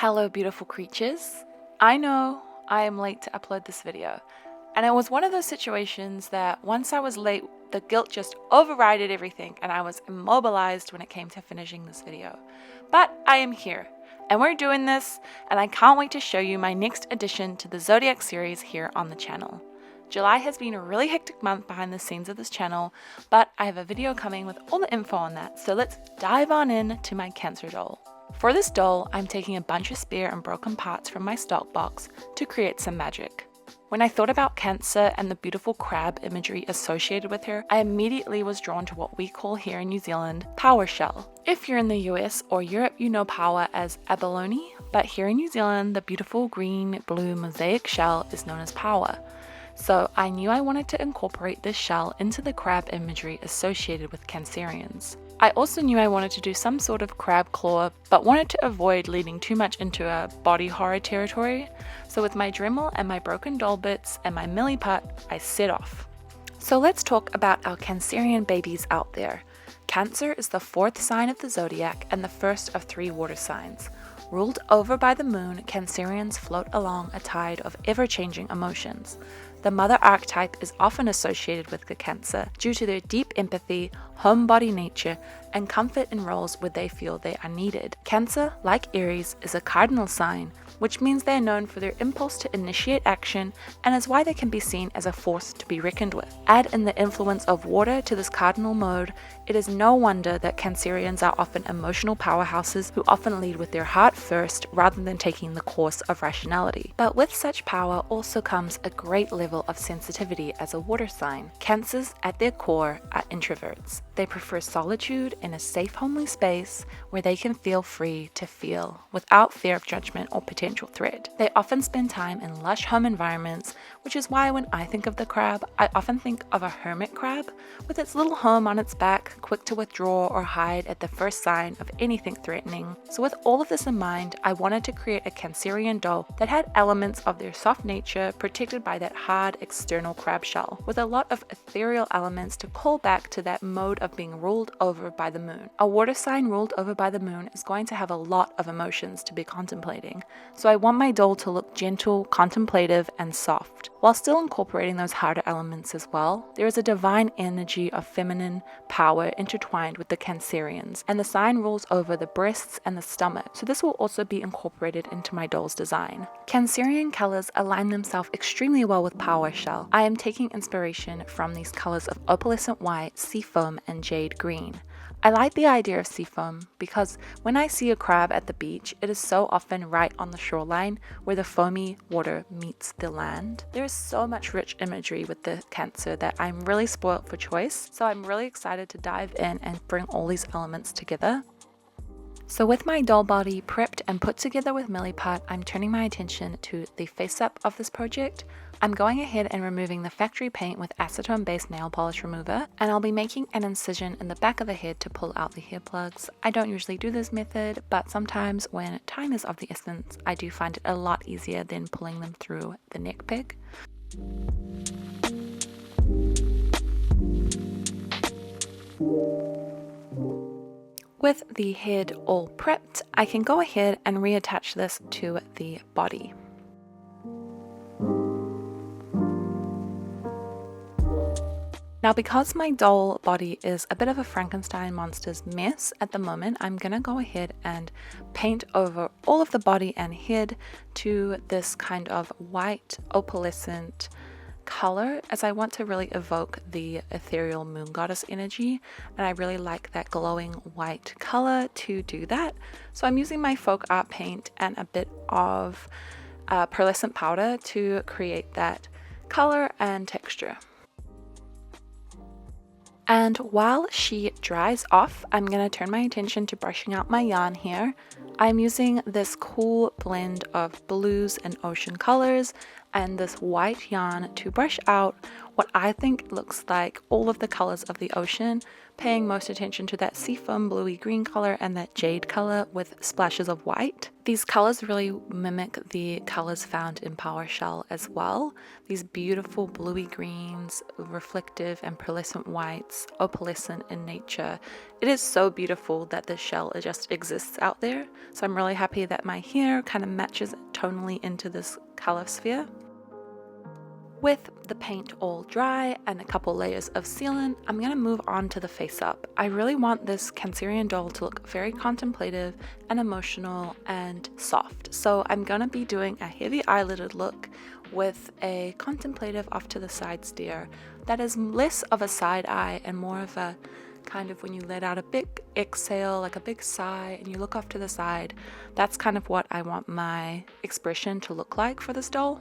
Hello beautiful creatures. I know I am late to upload this video, and it was one of those situations that once I was late, the guilt just overrided everything and I was immobilized when it came to finishing this video. But I am here, and we're doing this, and I can't wait to show you my next addition to the Zodiac series here on the channel. July has been a really hectic month behind the scenes of this channel, but I have a video coming with all the info on that, so let's dive on in to my Cancer doll. For this doll, I'm taking a bunch of spare and broken parts from my stock box to create some magic. When I thought about Cancer and the beautiful crab imagery associated with her, I immediately was drawn to what we call here in New Zealand, Pāua shell. If you're in the US or Europe, you know Pāua as abalone, but here in New Zealand, the beautiful green-blue mosaic shell is known as Pāua. So I knew I wanted to incorporate this shell into the crab imagery associated with Cancerians. I also knew I wanted to do some sort of crab claw, but wanted to avoid leading too much into a body horror territory. So with my Dremel and my broken doll bits and my Miliput, I set off. So let's talk about our Cancerian babies out there. Cancer is the fourth sign of the zodiac and the first of 3 water signs. Ruled over by the moon, Cancerians float along a tide of ever-changing emotions. The mother archetype is often associated with the Cancer due to their deep empathy, homebody nature, and comfort in roles where they feel they are needed. Cancer, like Aries, is a cardinal sign, which means they are known for their impulse to initiate action and is why they can be seen as a force to be reckoned with. Add in the influence of water to this cardinal mode, it is no wonder that Cancerians are often emotional powerhouses who often lead with their heart first rather than taking the course of rationality. But with such power also comes a great level of sensitivity as a water sign. Cancers at their core are introverts. They prefer solitude in a safe, homely space where they can feel free to feel without fear of judgment or potential threat. They often spend time in lush home environments, which is why when I think of the crab, I often think of a hermit crab with its little home on its back, quick to withdraw or hide at the first sign of anything threatening. So with all of this in mind, I wanted to create a Cancerian doll that had elements of their soft nature protected by that hard external crab shell, with a lot of ethereal elements to call back to that mode of being ruled over by the moon. A water sign ruled over by the moon is going to have a lot of emotions to be contemplating, so I want my doll to look gentle, contemplative, and soft. While still incorporating those harder elements as well, there is a divine energy of feminine power intertwined with the Cancerians, and the sign rules over the breasts and the stomach, so this will also be incorporated into my doll's design. Cancerian colors align themselves extremely well with Pāua shell. I am taking inspiration from these colors of opalescent white, seafoam, and jade green. I like the idea of seafoam because when I see a crab at the beach, it is so often right on the shoreline where the foamy water meets the land. There is so much rich imagery with the Cancer that I'm really spoiled for choice, so I'm really excited to dive in and bring all these elements together. So with my doll body prepped and put together with Miliput, I'm turning my attention to the face-up of this project. I'm going ahead and removing the factory paint with acetone-based nail polish remover, and I'll be making an incision in the back of the head to pull out the hair plugs. I don't usually do this method, but sometimes when time is of the essence, I do find it a lot easier than pulling them through the neck peg. With the head all prepped, I can go ahead and reattach this to the body. Now, because my doll body is a bit of a Frankenstein monster's mess at the moment, I'm gonna go ahead and paint over all of the body and head to this kind of white opalescent color, as I want to really evoke the ethereal moon goddess energy, and I really like that glowing white color to do that. So I'm using my folk art paint and a bit of pearlescent powder to create that color and texture. And while she dries off, I'm going to turn my attention to brushing out my yarn here. I'm using this cool blend of blues and ocean colors and this white yarn to brush out what I think looks like all of the colors of the ocean, paying most attention to that seafoam bluey green color and that jade color with splashes of white. These colors really mimic the colors found in Pāua shell as well. These beautiful bluey greens, reflective and pearlescent whites, opalescent in nature. It is so beautiful that this shell just exists out there. So I'm really happy that my hair kind of matches tonally into this color sphere. With the paint all dry and a couple layers of sealant, I'm going to move on to the face up. I really want this Cancerian doll to look very contemplative and emotional and soft. So I'm going to be doing a heavy eyelided look with a contemplative off to the side stare that is less of a side eye and more of a kind of when you let out a big exhale, like a big sigh, and you look off to the side. That's kind of what I want my expression to look like for this doll.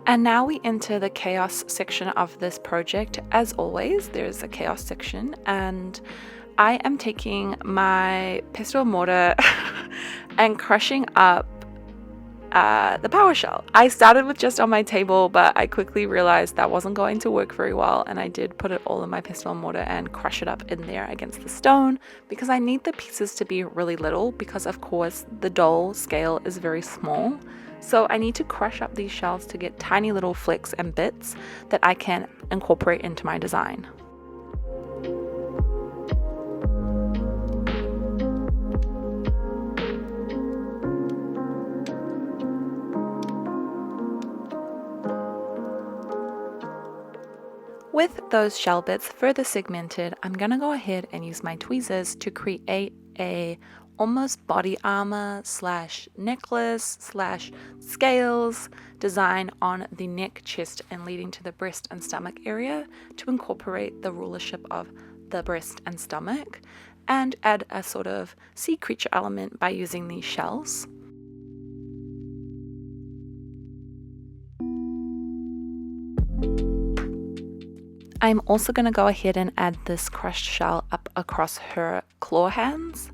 And now we enter the chaos section of this project. As always, there's a chaos section, and I am taking my pestle mortar and crushing up the Pāua shell. I started with just on my table, but I quickly realized that wasn't going to work very well, and I did put it all in my pestle mortar and crush it up in there against the stone because I need the pieces to be really little because, of course, the doll scale is very small. So I need to crush up these shells to get tiny little flecks and bits that I can incorporate into my design. With those shell bits further segmented, I'm going to go ahead and use my tweezers to create a almost body armor slash necklace slash scales design on the neck, chest, and leading to the breast and stomach area to incorporate the rulership of the breast and stomach and add a sort of sea creature element by using these shells. I'm also going to go ahead and add this crushed shell up across her claw hands,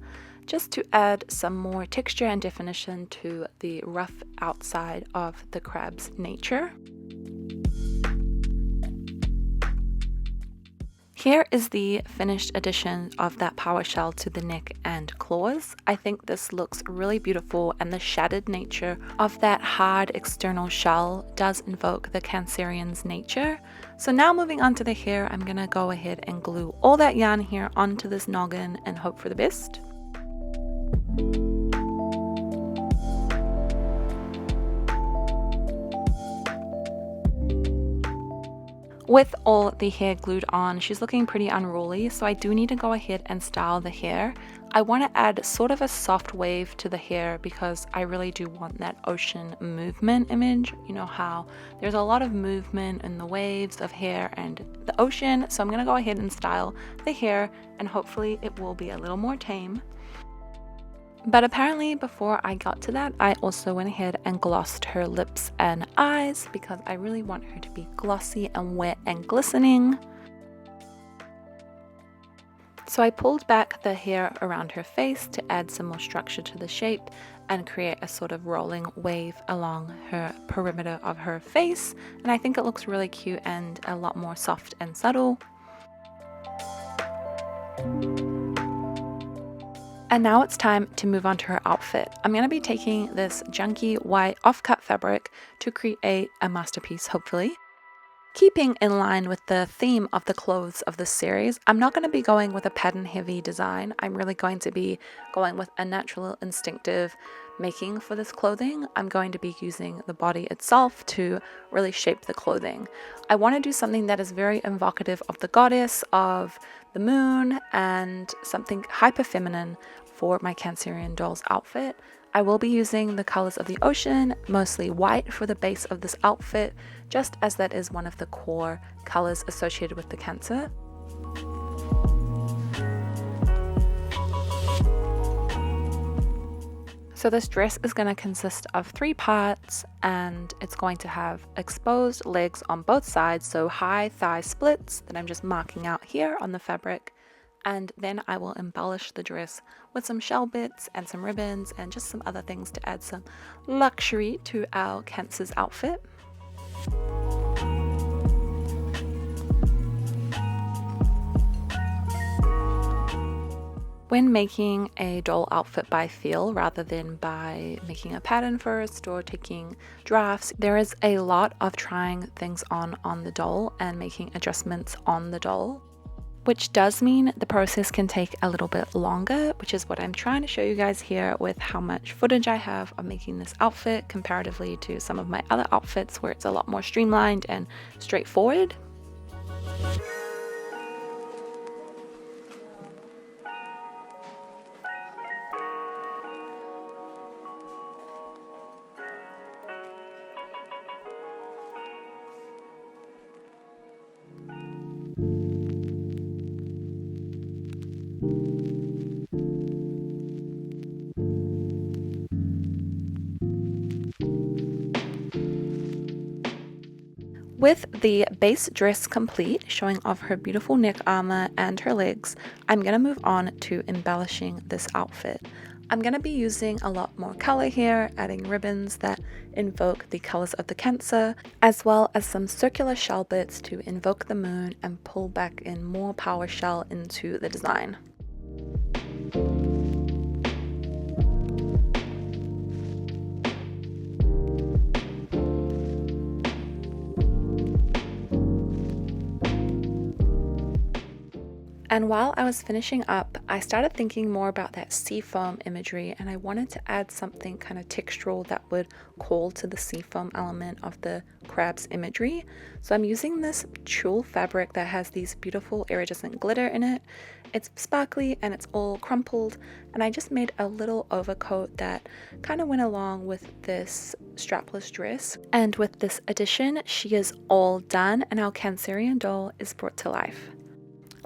just to add some more texture and definition to the rough outside of the crab's nature. Here is the finished addition of that Pāua shell to the neck and claws. I think this looks really beautiful, and the shattered nature of that hard external shell does invoke the Cancerian's nature. So now moving on to the hair, I'm gonna go ahead and glue all that yarn here onto this noggin and hope for the best. With all the hair glued on, she's looking pretty unruly, so I do need to go ahead and style the hair. I want to add sort of a soft wave to the hair because I really do want that ocean movement image. You know how there's a lot of movement in the waves of hair and the ocean, so I'm going to go ahead and style the hair and hopefully it will be a little more tame. But apparently before I got to that, I also went ahead and glossed her lips and eyes because I really want her to be glossy and wet and glistening. So I pulled back the hair around her face to add some more structure to the shape and create a sort of rolling wave along her perimeter of her face. And I think it looks really cute and a lot more soft and subtle. And now it's time to move on to her outfit. I'm going to be taking this junky white off-cut fabric to create a masterpiece, hopefully. Keeping in line with the theme of the clothes of this series, I'm not going to be going with a pattern-heavy design. I'm really going to be going with a natural, instinctive making for this clothing. I'm going to be using the body itself to really shape the clothing. I want to do something that is very evocative of the goddess, of the moon, and something hyper feminine for my Cancerian doll's outfit. I will be using the colors of the ocean, mostly white for the base of this outfit, just as that is one of the core colors associated with the Cancer. So this dress is going to consist of 3 parts, and it's going to have exposed legs on both sides, so high thigh splits that I'm just marking out here on the fabric. And then I will embellish the dress with some shell bits and some ribbons and just some other things to add some luxury to our Cancer's outfit. When making a doll outfit by feel rather than by making a pattern first or taking drafts, there is a lot of trying things on the doll and making adjustments on the doll, which does mean the process can take a little bit longer, which is what I'm trying to show you guys here with how much footage I have of making this outfit comparatively to some of my other outfits where it's a lot more streamlined and straightforward. With the base dress complete, showing off her beautiful neck armor and her legs, I'm going to move on to embellishing this outfit. I'm going to be using a lot more color here, adding ribbons that invoke the colors of the Cancer, as well as some circular shell bits to invoke the moon and pull back in more Pāua shell into the design. And while I was finishing up, I started thinking more about that seafoam imagery, and I wanted to add something kind of textural that would call to the seafoam element of the crab's imagery. So I'm using this tulle fabric that has these beautiful iridescent glitter in it. It's sparkly and it's all crumpled, and I just made a little overcoat that kind of went along with this strapless dress. And with this addition, she is all done and our Cancerian doll is brought to life.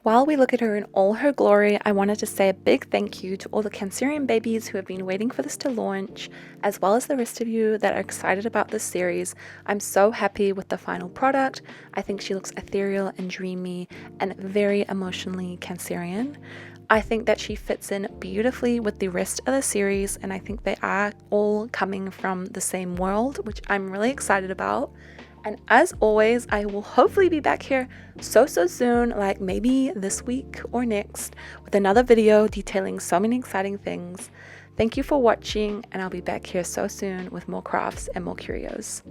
While we look at her in all her glory, I wanted to say a big thank you to all the Cancerian babies who have been waiting for this to launch, as well as the rest of you that are excited about this series. I'm so happy with the final product. I think she looks ethereal and dreamy and very emotionally Cancerian. I think that she fits in beautifully with the rest of the series, and I think they are all coming from the same world, which I'm really excited about. And as always, I will hopefully be back here so soon, like maybe this week or next, with another video detailing so many exciting things. Thank you for watching, and I'll be back here so soon with more crafts and more curios.